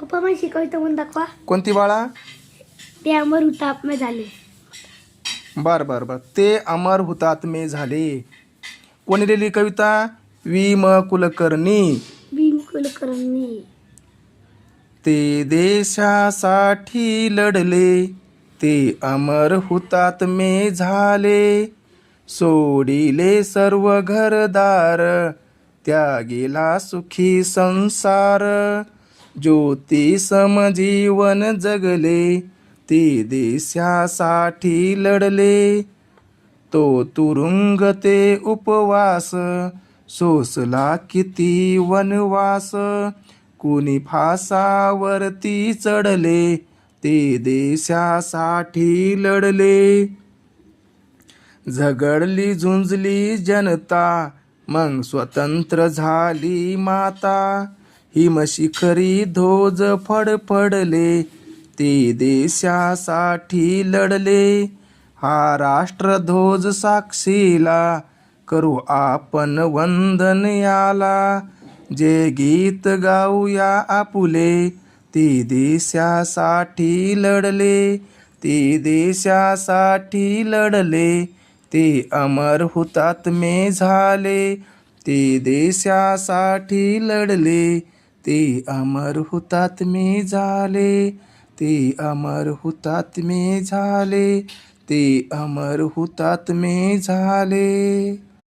पप्पा मला शिकवतो म्हणून दाखवा. कोणती बाळा? ते अमर हुतात्मा झाले. बर बर बर. ते अमर हुतात्मे झाले. कोणी लिहिली कविता? वि म कुलकर्णी. भीम कुलकर्णी. ते देशासाठी लढले, ते अमर हुतात्मे झाले. सोडिले सर्व घरदार, त्यागेला सुखी संसार. ज्योती समजीवन जगले, ते देशासाठी लढले. तो तुरुंग ते उपवास, सोसला किती वनवास. कुणी फासावरती चढले, ते देशासाठी लढले. झगडली झुंजली जनता, मग स्वतंत्र झाली माता. हिमशिखरी ध्वज फडफडले, ते देशासाठी लढले. हा राष्ट्रध्वज साक्षीला, करू आपण वंदन याला. जे गीत गाऊया आपुले, ते देशासाठी लढले. ते देशासाठी लढले, ते अमर हुतात्मे झाले. ते देशासाठी लढले, ते अमर हुतात्मे झाले. ते अमर हुतात्मे झाले. ते अमर हुतात्मे झाले.